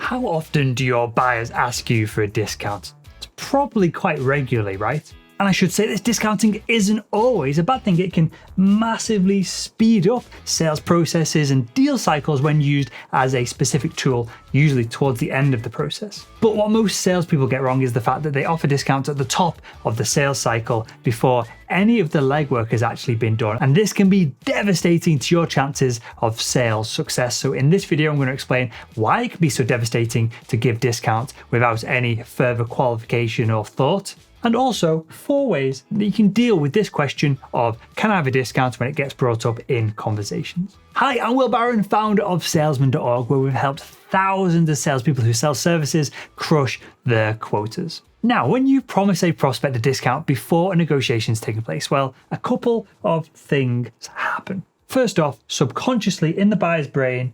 How often do your buyers ask you for a discount? It's probably quite regularly, right? And I should say this discounting isn't always a bad thing. It can massively speed up sales processes and deal cycles when used as a specific tool, usually towards the end of the process. But what most salespeople get wrong is the fact that they offer discounts at the top of the sales cycle before any of the legwork has actually been done. And this can be devastating to your chances of sales success. So in this video, I'm going to explain why it can be so devastating to give discounts without any further qualification or thought. And also 4 ways that you can deal with this question of can I have a discount when it gets brought up in conversations. Hi, I'm Will Barron, founder of salesman.org, where we've helped thousands of salespeople who sell services crush their quotas. Now, when you promise a prospect a discount before a negotiation is taking place, well, a couple of things happen. First off, subconsciously in the buyer's brain,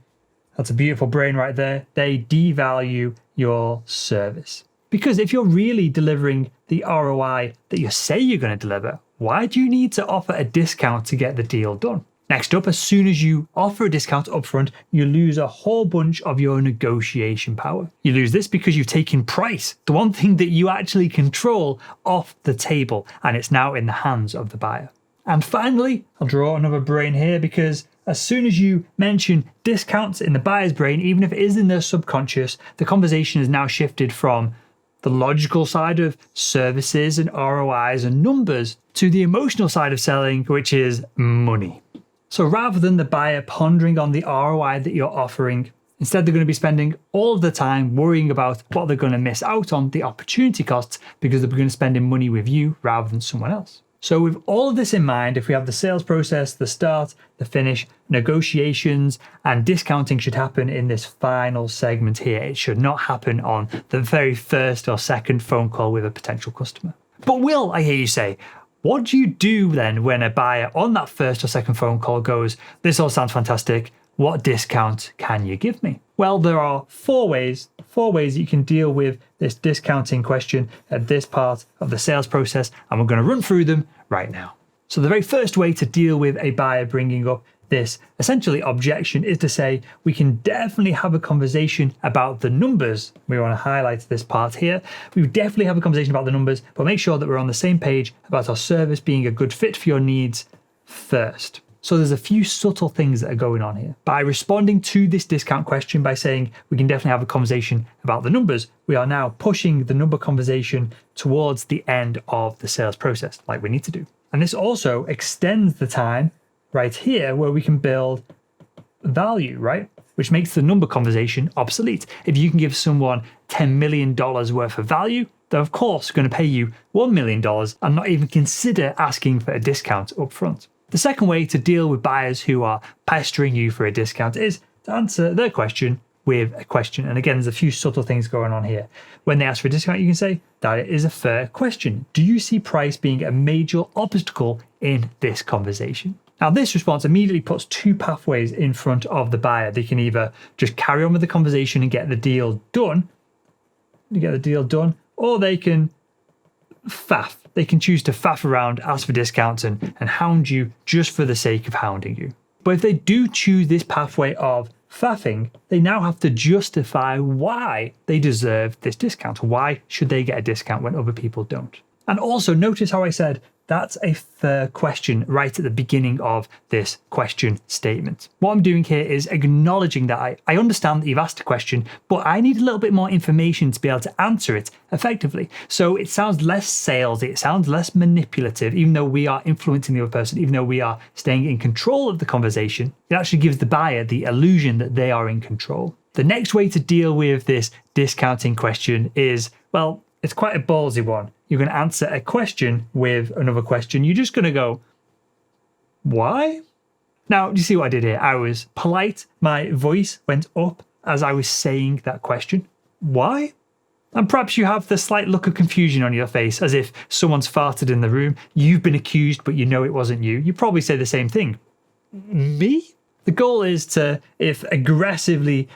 that's a beautiful brain right there, they devalue your service. Because if you're really delivering the ROI that you say you're going to deliver, why do you need to offer a discount to get the deal done? Next up, as soon as you offer a discount upfront, you lose a whole bunch of your negotiation power. You lose this because you've taken price, the one thing that you actually control, off the table, and it's now in the hands of the buyer. And finally, I'll draw another brain here because as soon as you mention discounts in the buyer's brain, even if it is in their subconscious, the conversation is now shifted from the logical side of services and ROIs and numbers to the emotional side of selling, which is money. So rather than the buyer pondering on the ROI that you're offering, instead they're going to be spending all of the time worrying about what they're going to miss out on, the opportunity costs, because they're going to spend money with you rather than someone else. So with all of this in mind, if we have the sales process, the start, the finish, negotiations, and discounting should happen in this final segment here. It should not happen on the very first or second phone call with a potential customer. But Will, I hear you say, what do you do then when a buyer on that first or second phone call goes, this all sounds fantastic, what discount can you give me? Well, there are 4 ways that you can deal with this discounting question at this part of the sales process, and we're going to run through them right now. So the very first way to deal with a buyer bringing up this essentially objection is to say, we can definitely have a conversation about the numbers. We want to highlight this part here. We would definitely have a conversation about the numbers, but make sure that we're on the same page about our service being a good fit for your needs first. So there's a few subtle things that are going on here. By responding to this discount question by saying we can definitely have a conversation about the numbers, we are now pushing the number conversation towards the end of the sales process, like we need to do. And this also extends the time right here where we can build value, right? Which makes the number conversation obsolete. If you can give someone $10 million worth of value, they're of course going to pay you $1 million and not even consider asking for a discount up front. The second way to deal with buyers who are pestering you for a discount is to answer their question with a question. And again, there's a few subtle things going on here. When they ask for a discount, you can say that it is a fair question. Do you see price being a major obstacle in this conversation? Now, this response immediately puts 2 pathways in front of the buyer. They can either just carry on with the conversation and get the deal done, or they can faff. They can choose to faff around, ask for discounts, and hound you just for the sake of hounding you. But if they do choose this pathway of faffing, they now have to justify why they deserve this discount. Why should they get a discount when other people don't? And also notice how I said that's a fair question right at the beginning of this question statement. What I'm doing here is acknowledging that I understand that you've asked a question, but I need a little bit more information to be able to answer it effectively. So it sounds less salesy, it sounds less manipulative, even though we are influencing the other person, even though we are staying in control of the conversation. It actually gives the buyer the illusion that they are in control. The next way to deal with this discounting question is, well, it's quite a ballsy one. You're going to answer a question with another question. You're just going to go, why? Now, do you see what I did here? I was polite. My voice went up as I was saying that question. Why? And perhaps you have the slight look of confusion on your face, as if someone's farted in the room. You've been accused, but you know it wasn't you. You probably say the same thing. Me? The goal is to, if aggressively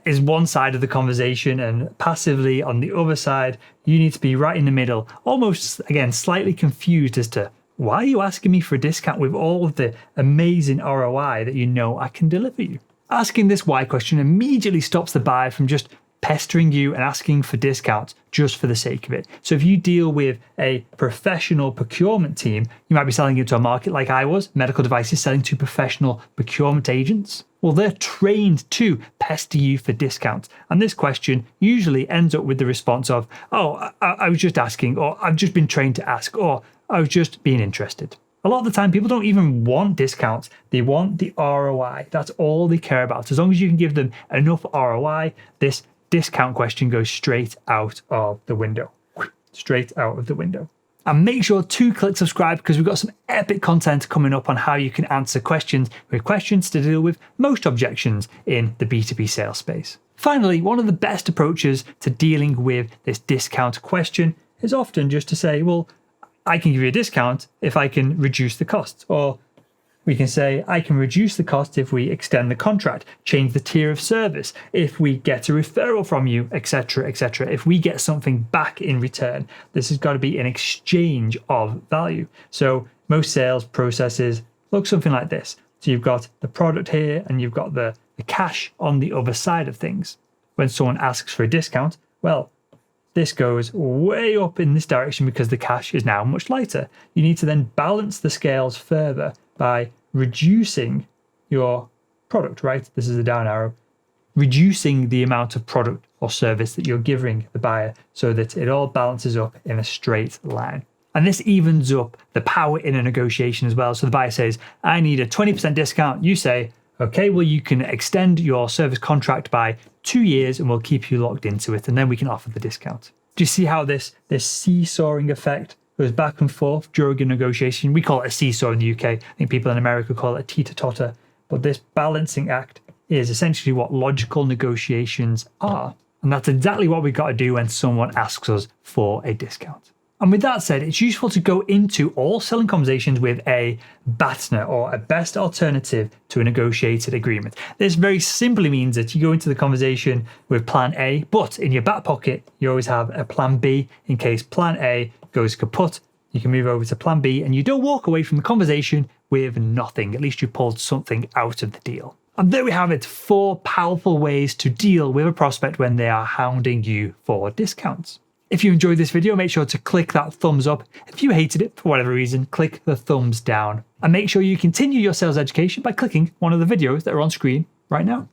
is one side of the conversation and passively on the other side, you need to be right in the middle, almost, again, slightly confused as to why are you asking me for a discount with all of the amazing ROI that you know I can deliver you? Asking this why question immediately stops the buyer from just pestering you and asking for discounts just for the sake of it. So if you deal with a professional procurement team, you might be selling into a market like I was, medical devices, selling to professional procurement agents. Well, they're trained to pester you for discounts. And this question usually ends up with the response of, oh, I was just asking, or I've just been trained to ask, or I was just being interested. A lot of the time, people don't even want discounts. They want the ROI. That's all they care about. As long as you can give them enough ROI, this discount question goes straight out of the window. Straight out of the window. And make sure to click subscribe because we've got some epic content coming up on how you can answer questions with questions to deal with most objections in the B2B sales space. Finally, one of the best approaches to dealing with this discount question is often just to say, well, I can give you a discount if I can reduce the costs. Or we can say, I can reduce the cost if we extend the contract, change the tier of service, if we get a referral from you, etc., etc. If we get something back in return, this has got to be an exchange of value. So most sales processes look something like this. So you've got the product here and you've got the cash on the other side of things. When someone asks for a discount, well, this goes way up in this direction because the cash is now much lighter. You need to then balance the scales further by reducing your product, right? This is a down arrow. Reducing the amount of product or service that you're giving the buyer so that it all balances up in a straight line. And this evens up the power in a negotiation as well. So the buyer says, I need a 20% discount. You say, okay, well, you can extend your service contract by 2 years and we'll keep you locked into it. And then we can offer the discount. Do you see how this seesawing effect goes back and forth during a negotiation? We call it a seesaw in the UK. I think people in America call it a teeter-totter. But this balancing act is essentially what logical negotiations are. And that's exactly what we've got to do when someone asks us for a discount. And with that said, it's useful to go into all selling conversations with a BATNA or a best alternative to a negotiated agreement. This very simply means that you go into the conversation with plan A, but in your back pocket, you always have a plan B in case plan A goes kaput. You can move over to plan B and you don't walk away from the conversation with nothing. At least you pulled something out of the deal. And there we have it, 4 powerful ways to deal with a prospect when they are hounding you for discounts. If you enjoyed this video, make sure to click that thumbs up. If you hated it for whatever reason, click the thumbs down. And make sure you continue your sales education by clicking one of the videos that are on screen right now.